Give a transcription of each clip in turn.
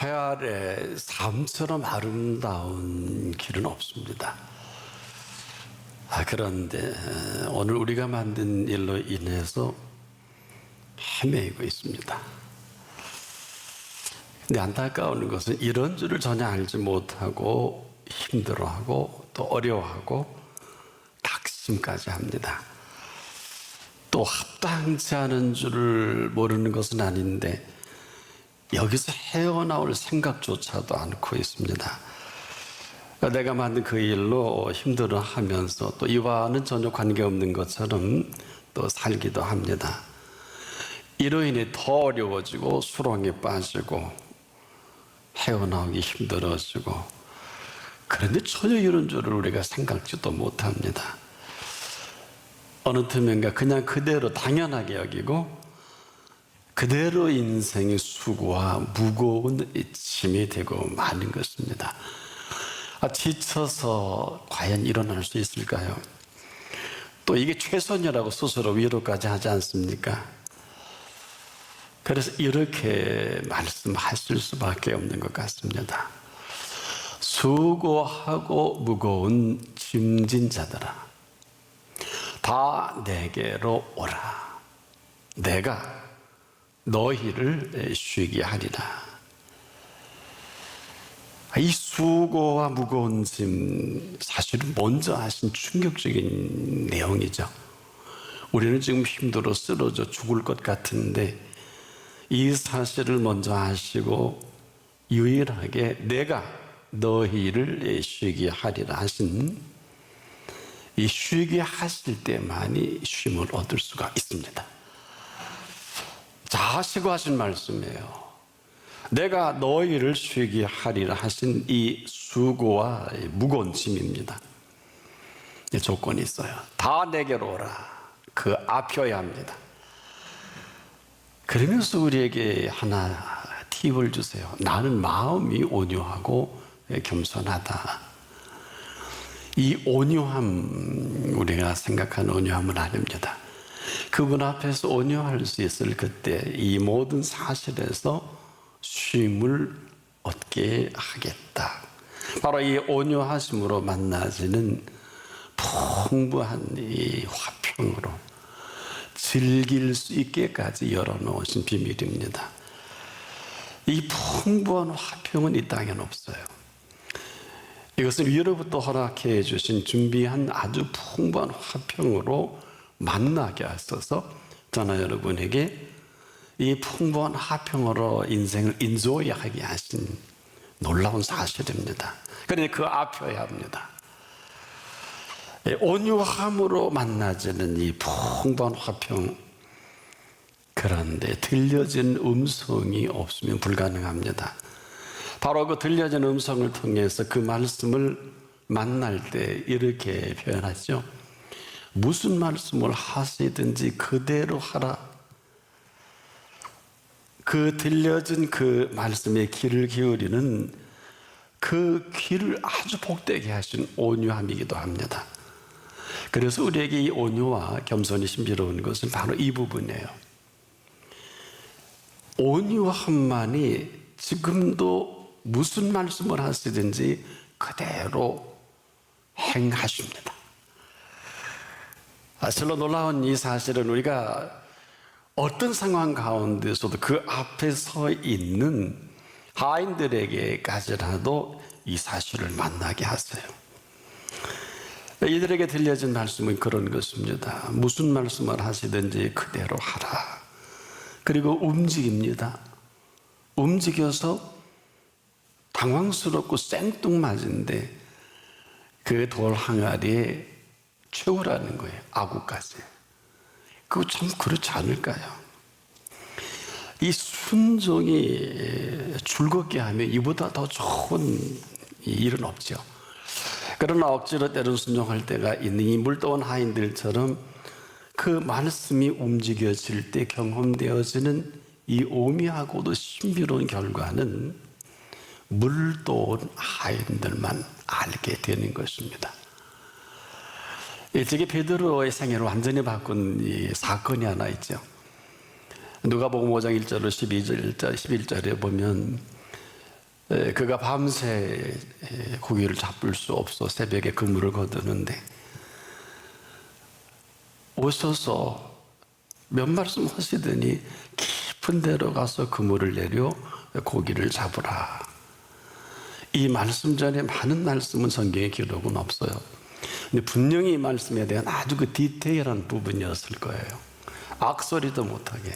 해 아래 삶처럼 아름다운 길은 없습니다. 그런데 오늘 우리가 만든 일로 인해서 헤매고 있습니다. 근데 안타까운 것은 이런 줄을 전혀 알지 못하고 힘들어하고 또 어려워하고 낙심까지 합니다. 또 합당치 않은 줄을 모르는 것은 아닌데 여기서 헤어나올 생각조차도 않고 있습니다. 내가 만든 그 일로 힘들어하면서 또 이와는 전혀 관계없는 것처럼 또 살기도 합니다. 이로 인해 더 어려워지고 수렁에 빠지고 헤어나오기 힘들어지고, 그런데 전혀 이런 줄을 우리가 생각지도 못합니다. 어느 틈엔가 그냥 그대로 당연하게 여기고 그대로 인생의 수고와 무거운 짐이 되고 마는 것입니다. 지쳐서 과연 일어날 수 있을까요? 또 이게 최선이라고 스스로 위로까지 하지 않습니까? 그래서 이렇게 말씀하실 수밖에 없는 것 같습니다. 수고하고 무거운 짐진 자들아, 다 내게로 오라. 내가 너희를 쉬게 하리라. 이 수고와 무거운 짐, 사실은 먼저 하신 충격적인 내용이죠. 우리는 지금 힘들어 쓰러져 죽을 것 같은데 이 사실을 먼저 하시고 유일하게 내가 너희를 쉬게 하리라 하신, 이 쉬게 하실 때만이 쉼을 얻을 수가 있습니다. 자시고 하신 말씀이에요. 내가 너희를 쉬게 하리라 하신 이 수고와 무거운 짐입니다. 조건이 있어요. 다 내게로 오라. 그 앞이어야 합니다. 그러면서 우리에게 하나 팁을 주세요. 나는 마음이 온유하고 겸손하다. 이 온유함, 우리가 생각하는 온유함은 아닙니다. 그분 앞에서 온유할 수 있을 그때 이 모든 사실에서 쉼을 얻게 하겠다. 바로 이 온유하심으로 만나지는 풍부한 이 화평으로 즐길 수 있게까지 열어놓으신 비밀입니다. 이 풍부한 화평은 이 땅에는 없어요. 이것은 위로부터 허락해 주신 준비한 아주 풍부한 화평으로 만나게 하셔서 저나 여러분에게 이 풍부한 화평으로 인생을 인조하게 하신 놀라운 사실입니다. 그러니 그 앞이어야 합니다. 온유함으로 만나지는 이 풍부한 화평, 그런데 들려진 음성이 없으면 불가능합니다. 바로 그 들려진 음성을 통해서 그 말씀을 만날 때 이렇게 표현하죠. 무슨 말씀을 하시든지 그대로 하라. 그 들려진 그 말씀에 귀를 기울이는 그 귀를 아주 복되게 하신 온유함이기도 합니다. 그래서 우리에게 이 온유와 겸손이 신비로운 것은 바로 이 부분이에요. 온유함만이 지금도 무슨 말씀을 하시든지 그대로 행하십니다. 실로 놀라운 이 사실은 우리가 어떤 상황 가운데서도 그 앞에 서 있는 하인들에게까지라도 이 사실을 만나게 하세요. 이들에게 들려진 말씀은 그런 것입니다. 무슨 말씀을 하시든지 그대로 하라. 그리고 움직입니다. 움직여서 당황스럽고 생뚱맞은데 그 돌 항아리에 채우라는 거예요. 아구까지. 그거 참 그렇지 않을까요? 이 순종이 즐겁게 하면 이보다 더 좋은 일은 없죠. 그러나 억지로 때론 순종할 때가 있는 이 물떠온 하인들처럼 그 말씀이 움직여질 때 경험되어지는 이 오묘하고도 신비로운 결과는 물떠온 하인들만 알게 되는 것입니다. 일찍이 베드로의 생애를 완전히 바꾼 이 사건이 하나 있죠. 누가복음 5장 1절로 11절에 보면 그가 밤새 고기를 잡을 수 없어 새벽에 그물을 거두는데 오셔서 몇 말씀 하시더니 깊은 데로 가서 그물을 내려 고기를 잡으라. 이 말씀 전에 많은 말씀은 성경에 기록은 없어요. 근데 분명히 이 말씀에 대한 아주 그 디테일한 부분이었을 거예요. 악소리도 못하게.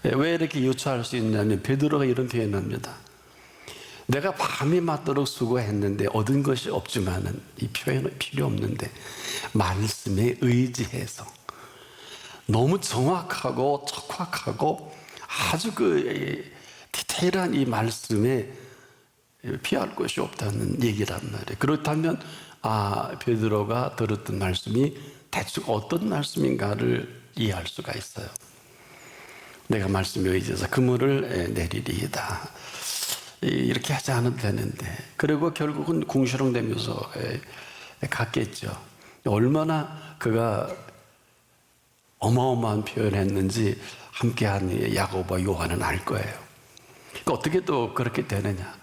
왜 이렇게 유추할 수 있냐면 베드로가 이런 표현합니다. 내가 밤이 맞도록 수고했는데 얻은 것이 없지만은 이 표현은 필요 없는데 말씀에 의지해서 너무 정확하고 척박하고 아주 그 디테일한 이 말씀에 피할 것이 없다는 얘기란 말이에요. 그렇다면 베드로가 들었던 말씀이 대충 어떤 말씀인가를 이해할 수가 있어요. 내가 말씀에 의지해서 그물을 내리리이다. 이렇게 하지 않아도 되는데 그리고 결국은 궁시렁대면서 갔겠죠. 얼마나 그가 어마어마한 표현을 했는지 함께한 야고보와 요한은 알 거예요. 그러니까 어떻게 또 그렇게 되느냐.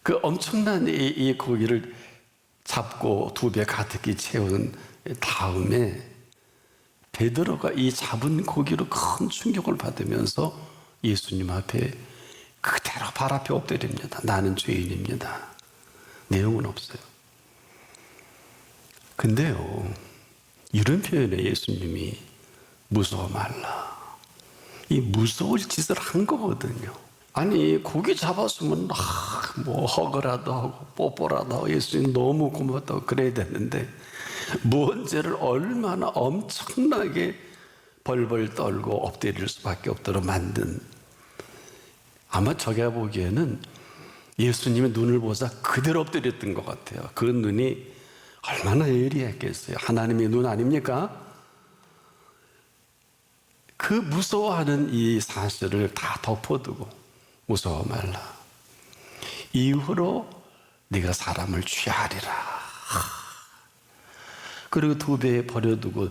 그 엄청난 이 고기를 잡고 두 배 가득히 채운 다음에 베드로가 이 잡은 고기로 큰 충격을 받으면서 예수님 앞에 그대로 발 앞에 엎드립니다. 나는 죄인입니다. 내용은 없어요. 근데요, 이런 표현에 예수님이 무서워 말라. 이 무서울 짓을 한 거거든요. 아니 고기 잡았으면 뭐 허그라도 하고 뽀뽀라도 하고 예수님 너무 고맙다고 그래야 되는데 뭔 죄를 얼마나 엄청나게 벌벌 떨고 엎드릴 수밖에 없도록 만든, 아마 제가 보기에는 예수님의 눈을 보자 그대로 엎드렸던 것 같아요. 그 눈이 얼마나 예리했겠어요. 하나님의 눈 아닙니까? 그 무서워하는 이 사실을 다 덮어두고 무서워 말라. 이후로 네가 사람을 취하리라. 그리고 두 배에 버려두고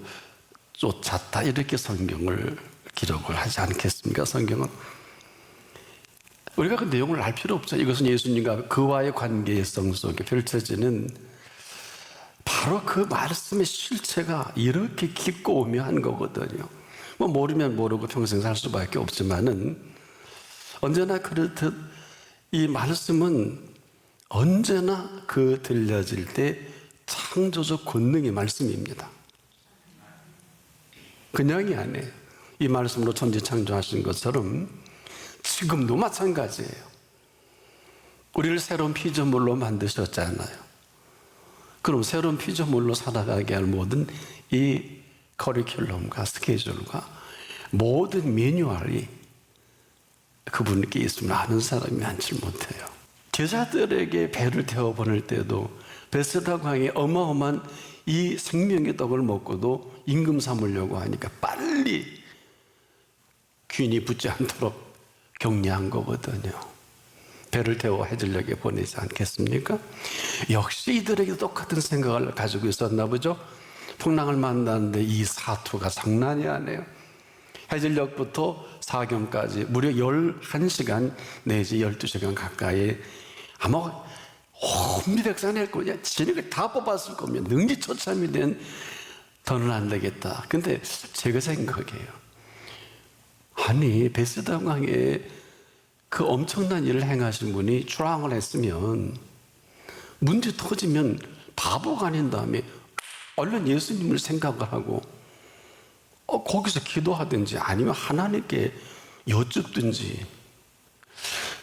쫓았다. 이렇게 성경을 기록을 하지 않겠습니까? 성경은. 우리가 그 내용을 알 필요 없죠. 이것은 예수님과 그와의 관계성 속에 펼쳐지는 바로 그 말씀의 실체가 이렇게 깊고 오묘한 거거든요. 뭐 모르면 모르고 평생 살 수밖에 없지만은 언제나 그렇듯 이 말씀은 언제나 그 들려질 때 창조적 권능의 말씀입니다. 그냥이 아니에요. 이 말씀으로 천지 창조하신 것처럼 지금도 마찬가지예요. 우리를 새로운 피조물로 만드셨잖아요. 그럼 새로운 피조물로 살아가게 할 모든 이 커리큘럼과 스케줄과 모든 매뉴얼이 그분께 있으면 아는 사람이 많지 못해요. 제자들에게 배를 태워 보낼 때도 베세다 강에 어마어마한 이 생명의 떡을 먹고도 임금 삼으려고 하니까 빨리 균이 붙지 않도록 격려한 거거든요. 배를 태워 해질녘에 보내지 않겠습니까? 역시 이들에게 똑같은 생각을 가지고 있었나 보죠. 풍랑을 만났는데 이 사투가 장난이 아니에요. 해질녘부터 사경까지 무려 11시간 내지 12시간 가까이 아마 혼미백산할 거냐, 진흙을 다 뽑았을 거면 능지처참이 된 더는 안 되겠다. 근데 제가 생각해요. 아니 베세다 강에 그 엄청난 일을 행하신 분이 출항을 했으면 문제 터지면 바보가 아닌 다음에 얼른 예수님을 생각을 하고 거기서 기도하든지 아니면 하나님께 여쭙든지.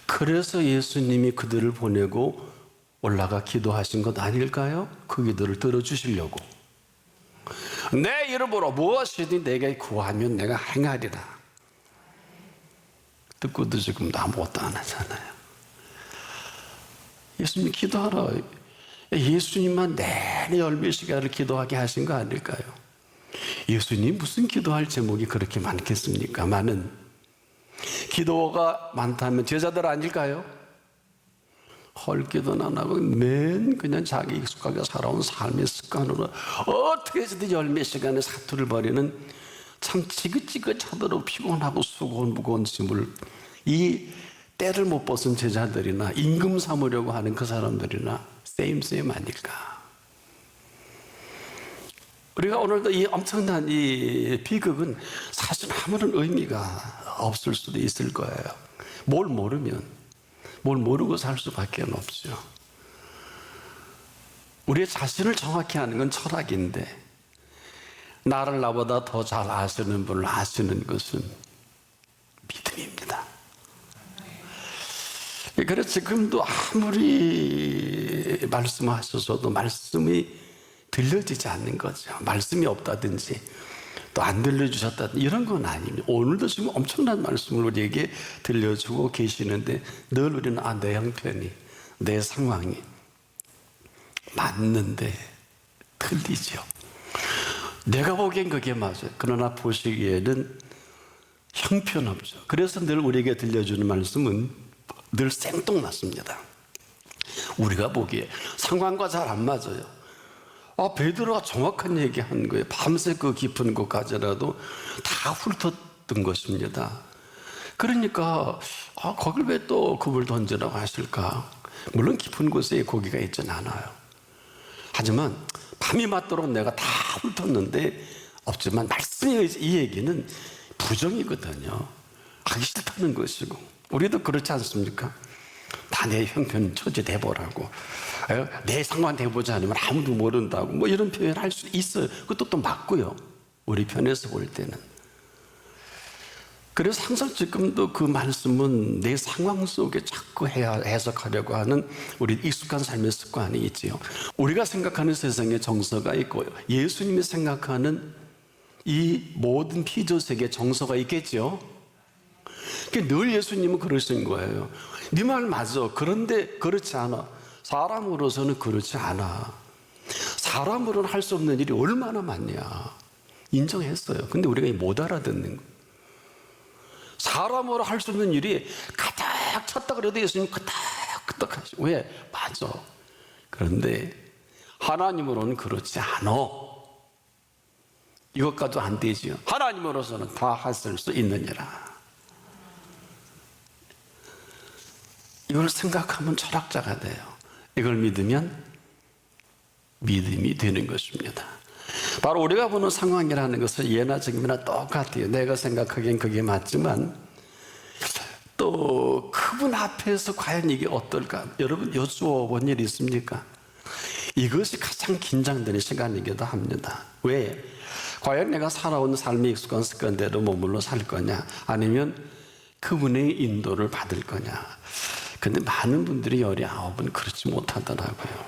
그래서 예수님이 그들을 보내고 올라가 기도하신 것 아닐까요? 그 기도를 들어주시려고. 내 이름으로 무엇이든 내게 구하면 내가 행하리라. 듣고도 지금도 아무것도 안 하잖아요. 예수님 기도하라. 예수님만 내내 10몇 시간을 기도하게 하신 거 아닐까요? 예수님 무슨 기도할 제목이 그렇게 많겠습니까? 많은 기도가 많다면 제자들 아닐까요? 헐 기도는 안 하고 맨 그냥 자기 익숙하게 살아온 삶의 습관으로 어떻게 해서든 10몇 시간의 사투를 벌이는 참 지긋지긋하도록 피곤하고 수고한 무거운 짐을 이 때를 못 벗은 제자들이나 임금 삼으려고 하는 그 사람들이나 세임 아닐까. 우리가 오늘도 이 엄청난 이 비극은 사실 아무런 의미가 없을 수도 있을 거예요. 뭘 모르고 살 수밖에 없죠. 우리의 자신을 정확히 아는 건 철학인데, 나를 나보다 더 잘 아시는 분을 아시는 것은 믿음입니다. 그래서 지금도 아무리 말씀하셔서도 말씀이 들려지지 않는 거죠. 말씀이 없다든지 또 안 들려주셨다든지 이런 건 아닙니다. 오늘도 지금 엄청난 말씀을 우리에게 들려주고 계시는데 늘 우리는 내 형편이, 내 상황이 맞는데 틀리죠. 내가 보기엔 그게 맞아요. 그러나 보시기에는 형편없죠. 그래서 늘 우리에게 들려주는 말씀은 늘 생뚱맞습니다. 우리가 보기에 상황과 잘 안 맞아요. 베드로가 정확한 얘기한 거예요. 밤새 그 깊은 곳까지라도 다 훑었던 것입니다. 그러니까 거길 왜 또 그물 던지라고 하실까? 물론 깊은 곳에 고기가 있지는 않아요. 하지만 밤이 맞도록 내가 다 훑었는데 없지만 말씀이 이 얘기는 부정이거든요. 하기 싫다는 것이고, 우리도 그렇지 않습니까? 다 내 형편 처지 대보라고, 내 상황 대보지 않으면 아무도 모른다고 뭐 이런 표현을 할 수 있어요. 그것도 또 맞고요. 우리 편에서 볼 때는. 그래서 항상 지금도 그 말씀은 내 상황 속에 자꾸 해석하려고 하는 우리 익숙한 삶의 습관이 있지요. 우리가 생각하는 세상에 정서가 있고 예수님이 생각하는 이 모든 피조세계에 정서가 있겠죠. 늘 예수님은 그러신 거예요. 네 말 맞아. 그런데 그렇지 않아. 사람으로서는 그렇지 않아. 사람으로는 할 수 없는 일이 얼마나 많냐. 인정했어요. 근데 우리가 못 알아듣는 거예요. 사람으로 할 수 없는 일이 가득 찼다 그래도 예수님 끄떡끄떡 하시고, 왜? 맞아. 그런데 하나님으로는 그렇지 않아. 이것까지도 안 되지요. 하나님으로서는 다 하실 수 있느니라. 이걸 생각하면 철학자가 돼요. 이걸 믿으면 믿음이 되는 것입니다. 바로 우리가 보는 상황이라는 것은 예나 지금이나 똑같아요. 내가 생각하기엔 그게 맞지만 또 그분 앞에서 과연 이게 어떨까? 여러분 여쭈어 본 일 있습니까? 이것이 가장 긴장되는 시간이기도 합니다. 왜? 과연 내가 살아온 삶의 익숙한 습관대로 머물러 살 거냐, 아니면 그분의 인도를 받을 거냐. 근데 많은 분들이 19은 그렇지 못하더라고요.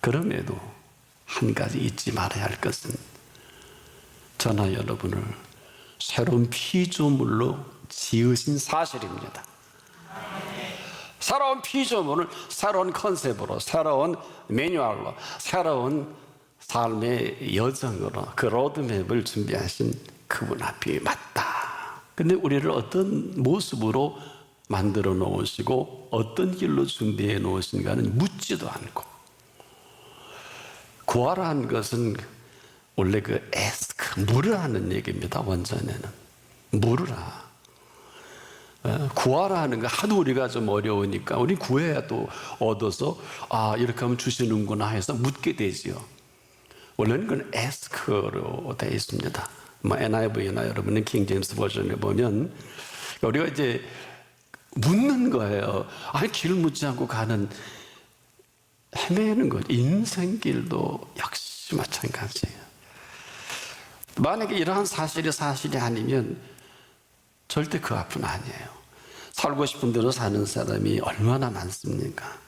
그럼에도 한 가지 잊지 말아야 할 것은 저나 여러분을 새로운 피조물로 지으신 사실입니다. 새로운 피조물을 새로운 컨셉으로, 새로운 매뉴얼로, 새로운 삶의 여정으로 그 로드맵을 준비하신 그분 앞이 맞다. 근데 우리를 어떤 모습으로 만들어 놓으시고 어떤 길로 준비해 놓으신가는 묻지도 않고, 구하라는 것은 원래 그 에스크, 물으라는 얘기입니다. 원전에는 물으라. 구하라는 거 하도 우리가 좀 어려우니까 우리 구해야 또 얻어서 이렇게 하면 주시는구나 해서 묻게 되지요. 원래는 그건 에스크로 되어 있습니다. NIV나 여러분은 킹 제임스 버전에 보면 우리가 이제 묻는 거예요. 길 묻지 않고 가는, 헤매는 것. 인생길도 역시 마찬가지예요. 만약에 이러한 사실이 아니면 절대 그 앞은 아니에요. 살고 싶은 대로 사는 사람이 얼마나 많습니까?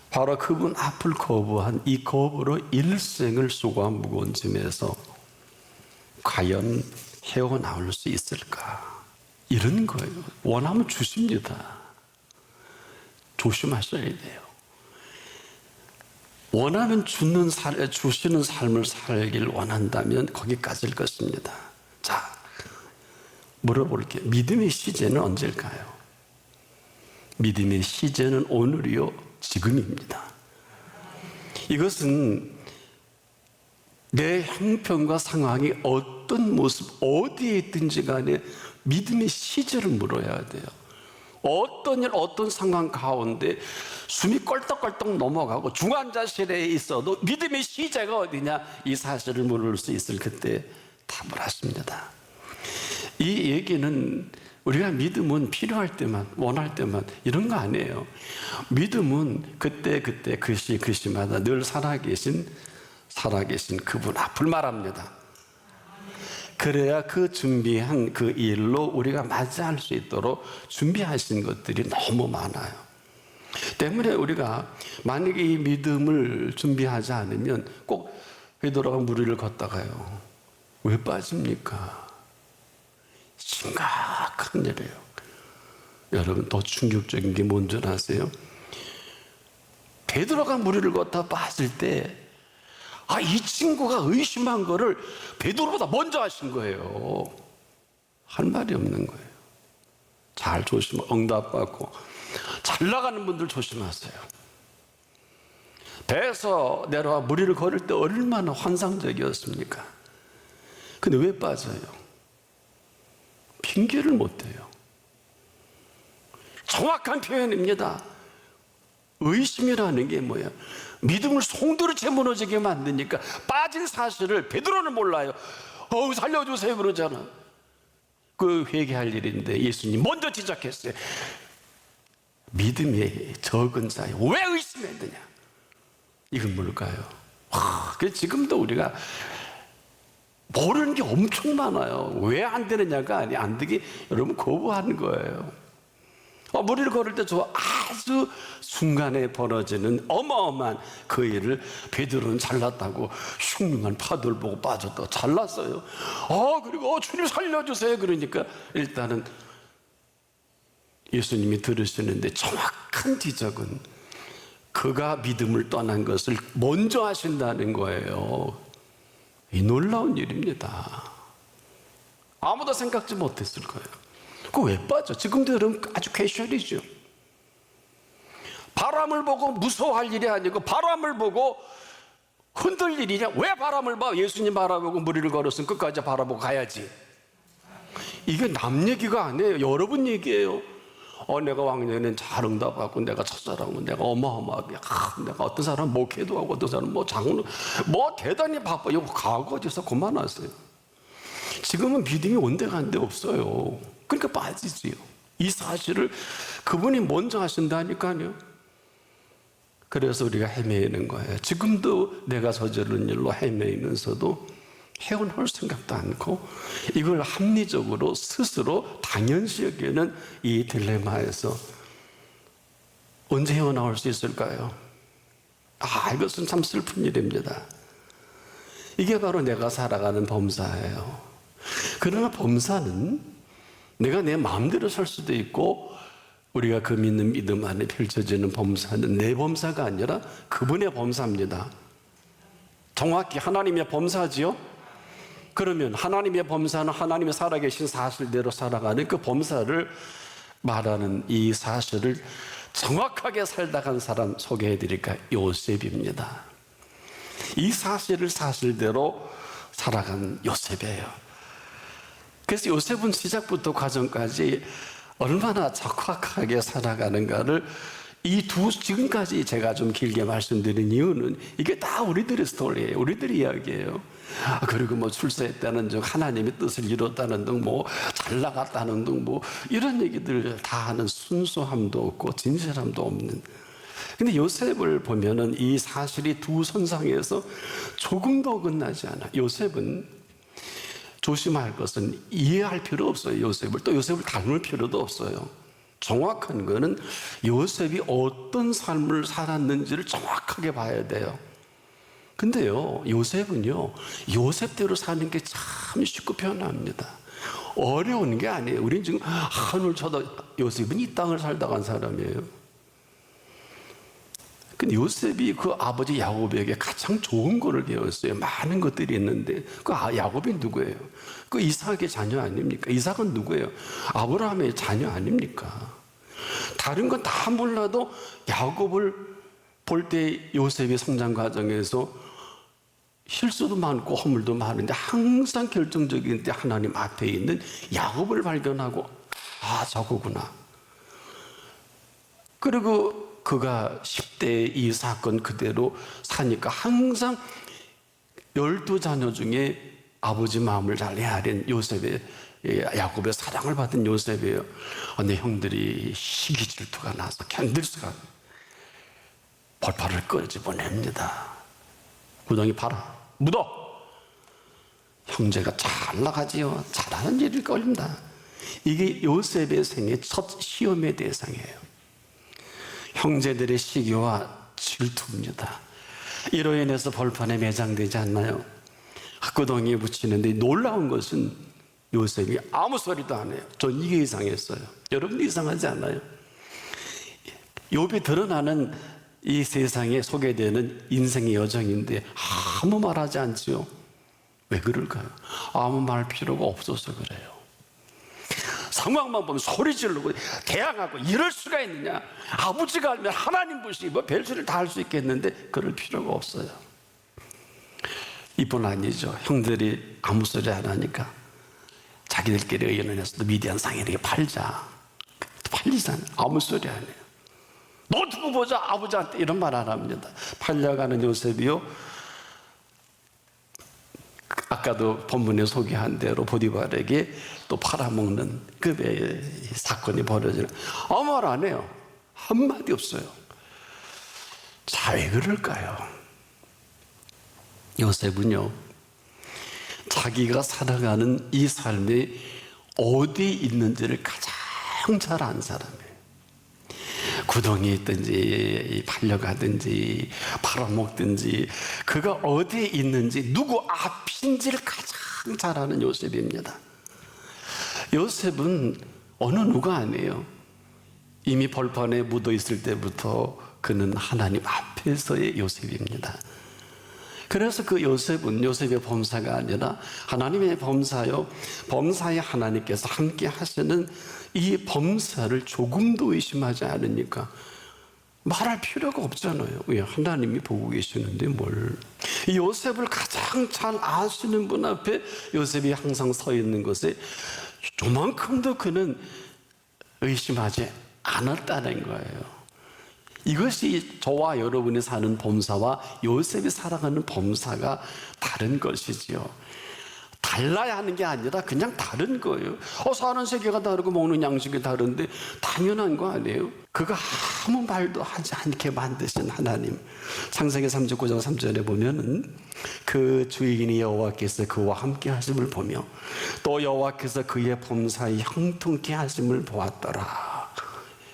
바로 그분 앞을 거부한 이 거부로 일생을 수고한 무거운 짐에서 과연 헤어나올 수 있을까? 이런 거예요. 원하면 주십니다. 조심하셔야 돼요. 원하면 주시는 삶을 살길 원한다면 거기까지일 것입니다. 자, 물어볼게요. 믿음의 시제는 언제일까요? 믿음의 시제는 오늘이요, 지금입니다. 이것은 내 형편과 상황이 어떤 모습, 어디에 있든지 간에 믿음의 시제를 물어야 돼요. 어떤 일, 어떤 상황 가운데 숨이 껄떡껄떡 넘어가고 중환자실에 있어도 믿음의 시제가 어디냐, 이 사실을 물을 수 있을 그때 답을 하십니다. 이 얘기는 우리가 믿음은 필요할 때만, 원할 때만 이런 거 아니에요. 믿음은 그때 그 시마다 늘 살아계신 그분 앞을 말합니다. 그래야 그 준비한 그 일로 우리가 맞이할 수 있도록 준비하신 것들이 너무 많아요. 때문에 우리가 만약에 이 믿음을 준비하지 않으면 꼭 베드로가 무리를 걷다가요, 왜 빠집니까? 심각한 일이에요. 여러분, 더 충격적인 게 뭔지 아세요? 베드로가 무리를 걷다 빠질 때, 이 친구가 의심한 거를 베드로보다 먼저 하신 거예요. 할 말이 없는 거예요. 잘 응답받고 잘 나가는 분들 조심하세요. 배에서 내려와 무리를 걸을 때 얼마나 환상적이었습니까? 근데 왜 빠져요? 핑계를 못 대요. 정확한 표현입니다. 의심이라는 게 뭐야? 믿음을 송두리째 무너지게 만드니까 빠진 사실을 베드로는 몰라요. 살려주세요 그러잖아. 그 회개할 일인데 예수님 먼저 지적했어요. 믿음이 적은 자에 왜 의심했느냐? 이건 뭘까요? 지금도 우리가 모르는 게 엄청 많아요. 왜 안 되느냐가 아니, 안 되게 여러분 거부하는 거예요. 무리를 걸을 때 저 아주 순간에 벌어지는 어마어마한 그 일을 베드로는 잘났다고 흉흉한 파도를 보고 빠졌다고 잘났어요. 그리고 주님 살려주세요 그러니까 일단은 예수님이 들으시는데 정확한 지적은 그가 믿음을 떠난 것을 먼저 하신다는 거예요. 이 놀라운 일입니다. 아무도 생각지 못했을 거예요. 그거 왜 빠져? 지금도 여러분 아주 캐주얼이죠. 바람을 보고 무서워할 일이 아니고 바람을 보고 흔들 일이냐? 왜 바람을 봐? 예수님 바라보고 무리를 걸었으면 끝까지 바라보고 가야지. 이게 남 얘기가 아니에요. 여러분 얘기예요. 내가 왕년에는 잘 응답하고 내가 첫사랑은 내가 어마어마하게 내가 어떤 사람 목회도 하고 어떤 사람 장로 대단히 바빠. 이거 과거에서 그만하세요. 지금은 믿음이 온데간데 없어요. 그러니까 빠지지요. 이 사실을 그분이 먼저 하신다니까요. 그래서 우리가 헤매는 거예요. 지금도 내가 저지른 일로 헤매면서도 헤어나올 생각도 않고 이걸 합리적으로 스스로 당연시 여기는 이 딜레마에서 언제 헤어나올 수 있을까요? 이것은 참 슬픈 일입니다. 이게 바로 내가 살아가는 범사예요. 그러나 범사는 내가 내 마음대로 살 수도 있고 우리가 그 믿는 믿음 안에 펼쳐지는 범사는 내 범사가 아니라 그분의 범사입니다. 정확히 하나님의 범사지요? 그러면 하나님의 범사는 하나님의 살아계신 사실대로 살아가는 그 범사를 말하는 이 사실을 정확하게 살다 간 사람 소개해 드릴까요? 요셉입니다. 이 사실을 사실대로 살아간 요셉이에요. 그래서 요셉은 시작부터 과정까지 얼마나 적확하게 살아가는가를 지금까지 제가 좀 길게 말씀드린 이유는 이게 다 우리들의 스토리예요. 우리들의 이야기예요. 그리고 출세했다는 등 하나님의 뜻을 이뤘다는 등 잘 나갔다는 등 이런 얘기들 다 하는 순수함도 없고 진실함도 없는. 근데 요셉을 보면은 이 사실이 두 선상에서 조금도 어긋나지 않아. 요셉은 조심할 것은 이해할 필요 없어요. 또 요셉을 닮을 필요도 없어요. 정확한 거는 요셉이 어떤 삶을 살았는지를 정확하게 봐야 돼요. 근데요, 요셉은요, 요셉대로 사는 게 참 쉽고 편합니다. 어려운 게 아니에요. 우린 지금 하늘 쳐다 요셉은 이 땅을 살다 간 사람이에요. 근데 요셉이 그 아버지 야곱에게 가장 좋은 거를 배웠어요. 많은 것들이 있는데 그 야곱이 누구예요? 그 이삭의 자녀 아닙니까? 이삭은 누구예요? 아브라함의 자녀 아닙니까? 다른 건 다 몰라도 야곱을 볼 때 요셉의 성장 과정에서 실수도 많고 허물도 많은데 항상 결정적인 때 하나님 앞에 있는 야곱을 발견하고 저거구나. 그리고 그가 10대 이 사건 그대로 사니까 항상 12자녀 중에 아버지 마음을 잘 헤아린 요셉의, 야곱의 사랑을 받은 요셉이에요. 내 형들이 시기 질투가 나서 견딜 수가 없어요. 벌판을 끄집어냅니다. 구덩이 팔아 묻어. 형제가 잘 나가지요. 잘하는 일일 겁니다. 이게 요셉의 생애 첫 시험의 대상이에요. 형제들의 시기와 질투입니다. 이로 인해서 벌판에 매장되지 않나요? 구덩이에 묻히는데 놀라운 것은 요셉이 아무 소리도 안 해요. 전 이게 이상했어요. 여러분 이상하지 않나요? 욥이 드러나는 이 세상에 소개되는 인생의 여정인데 아무 말하지 않지요. 왜 그럴까요? 아무 말 필요가 없어서 그래요. 상황만 보면 소리 지르고 대항하고 이럴 수가 있느냐? 아버지가 알면 하나님 보시기 뭐 별소리를 다 할 수 있겠는데 그럴 필요가 없어요. 이뿐 아니죠. 형들이 아무 소리 안 하니까 자기들끼리 의논해서 미디안 상인에게 팔리잖아요. 아무 소리 안 해요. 너 두고 보자 아버지한테 이런 말 안 합니다. 팔려가는 요셉이요, 아까도 본문에 소개한 대로 보디발에게 또 팔아먹는 급의 사건이 벌어지는, 아무 말 안 해요. 한마디 없어요. 자, 왜 그럴까요? 요셉은요, 자기가 살아가는 이 삶이 어디에 있는지를 가장 잘 아는 사람이에요. 구덩이에 있든지 팔려가든지 팔아먹든지 그가 어디에 있는지 누구 앞인지를 가장 잘 아는 요셉입니다. 요셉은 어느 누가 아니에요. 이미 벌판에 묻어 있을 때부터 그는 하나님 앞에서의 요셉입니다. 그래서 그 요셉은 요셉의 범사가 아니라 하나님의 범사요, 범사의 하나님께서 함께 하시는 이 범사를 조금도 의심하지 않으니까 말할 필요가 없잖아요. 왜? 하나님이 보고 계시는데 뭘. 이 요셉을 가장 잘 아시는 분 앞에 요셉이 항상 서 있는 것에 조만큼도 그는 의심하지 않았다는 거예요. 이것이 저와 여러분이 사는 범사와 요셉이 살아가는 범사가 다른 것이지요. 달라야 하는 게 아니라 그냥 다른 거예요. 사는 세계가 다르고 먹는 양식이 다른데 당연한 거 아니에요? 그가 아무 말도 하지 않게 만드신 하나님. 창세기 39장 3절에 보면은 그 주인이 여호와께서 그와 함께 하심을 보며 또 여호와께서 그의 범사에 형통케 하심을 보았더라.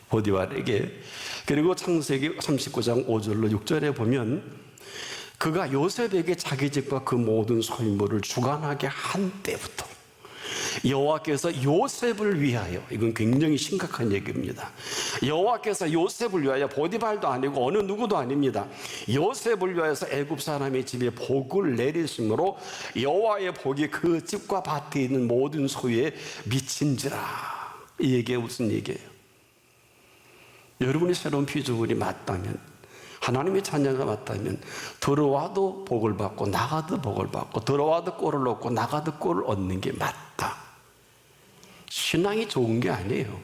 보디발에게. 그리고 창세기 39장 5절로 6절에 보면 그가 요셉에게 자기 집과 그 모든 소유물을 주관하게 한 때부터 여호와께서 요셉을 위하여, 이건 굉장히 심각한 얘기입니다. 여호와께서 요셉을 위하여, 보디발도 아니고 어느 누구도 아닙니다. 요셉을 위하여서 애굽 사람의 집에 복을 내리심으로 여호와의 복이 그 집과 밭에 있는 모든 소유에 미친지라. 이 얘기가 무슨 얘기예요? 여러분이 새로운 피조물이 맞다면, 하나님의 자녀가 맞다면 들어와도 복을 받고 나가도 복을 받고 들어와도 꼴을 얻고 나가도 꼴을 얻는 게 맞다. 신앙이 좋은 게 아니에요.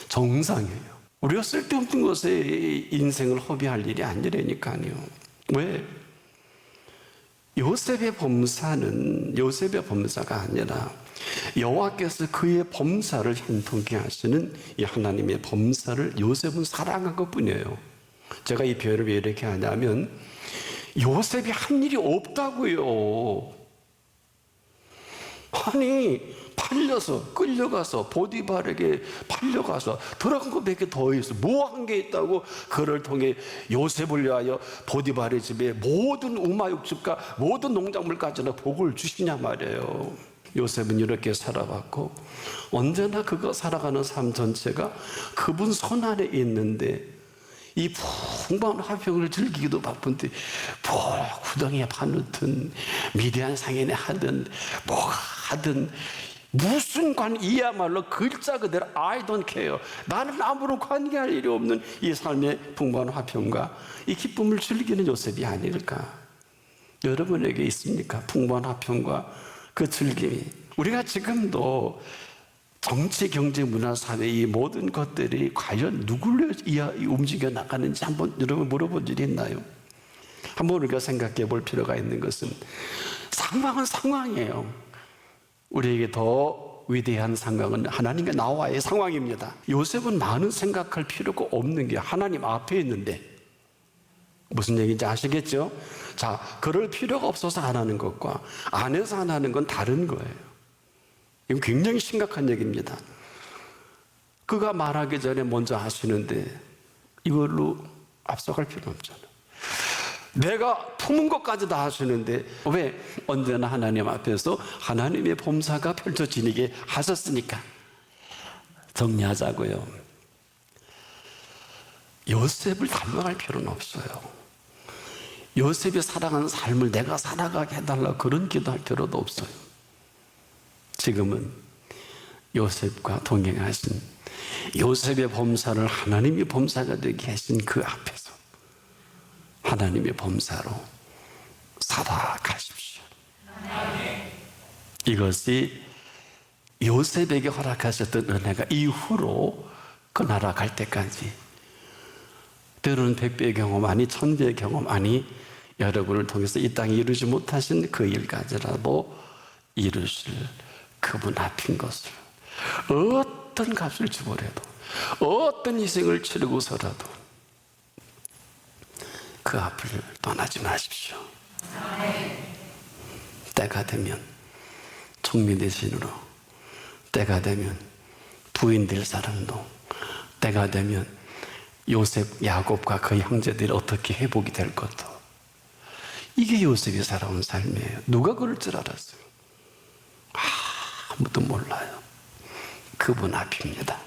정상이에요. 우리가 쓸데없는 것에 인생을 허비할 일이 아니라니까요. 왜? 요셉의 범사가 아니라 여호와께서 그의 범사를 형통케 하시는 이 하나님의 범사를 요셉은 사랑한 것뿐이에요. 제가 이 표현을 왜 이렇게 하냐면 요셉이 한 일이 없다고요. 아니 팔려서 끌려가서 보디발에게 팔려가서 들어간 거 몇 개 더 있어. 뭐 한 게 있다고 그를 통해 요셉을 위하여 보디발의 집에 모든 우마육집과 모든 농작물까지나 복을 주시냐 말이에요. 요셉은 이렇게 살아왔고 언제나 그가 살아가는 삶 전체가 그분 손 안에 있는데 이 풍부한 화평을 즐기기도 바쁜데 구덩이에 파놓든 미디안 상인에 하든 뭐가 하든 무슨 이야말로 글자 그대로 I don't care. 나는 아무런 관계할 일이 없는 이 삶의 풍부한 화평과 이 기쁨을 즐기는 요셉이 아닐까. 여러분에게 있습니까? 풍부한 화평과 그 즐김이. 우리가 지금도 정치, 경제, 문화, 사회 이 모든 것들이 과연 누구를 움직여 나가는지 한번 여러분 물어본 적이 있나요? 한번 우리가 생각해 볼 필요가 있는 것은 상황은 상황이에요. 우리에게 더 위대한 상황은 하나님과 나와의 상황입니다. 요셉은 많은 생각할 필요가 없는 게 하나님 앞에 있는데 무슨 얘기인지 아시겠죠? 자, 그럴 필요가 없어서 안 하는 것과 안 해서 안 하는 건 다른 거예요. 이건 굉장히 심각한 얘기입니다. 그가 말하기 전에 먼저 하시는데 이걸로 앞서갈 필요는 없잖아요. 내가 품은 것까지 다 하시는데 왜? 언제나 하나님 앞에서 하나님의 범사가 펼쳐지게 하셨으니까. 정리하자고요. 요셉을 닮아갈 필요는 없어요. 요셉이 살아가는 삶을 내가 살아가게 해달라 그런 기도할 필요도 없어요. 지금은 요셉과 동행하신 요셉의 범사를 하나님의 범사가 되게 하신 그 앞에서 하나님의 범사로 살아가십시오. 이것이 요셉에게 허락하셨던 은혜가 이후로 그 나라 갈 때까지 때로는 100배의 경험 아니 1000배의 경험 아니 여러분을 통해서 이 땅에 이루지 못하신 그 일까지라도 이루실 그분 앞인 것을 어떤 값을 주고라도 어떤 희생을 치르고서라도 그 앞을 떠나지 마십시오. 때가 되면 총리 대신으로, 때가 되면 부인 될 사람도, 때가 되면 요셉, 야곱과 그 형제들이 어떻게 회복이 될 것도. 이게 요셉이 살아온 삶이에요. 누가 그럴 줄 알았어요? 아무도 몰라요. 그분 앞입니다.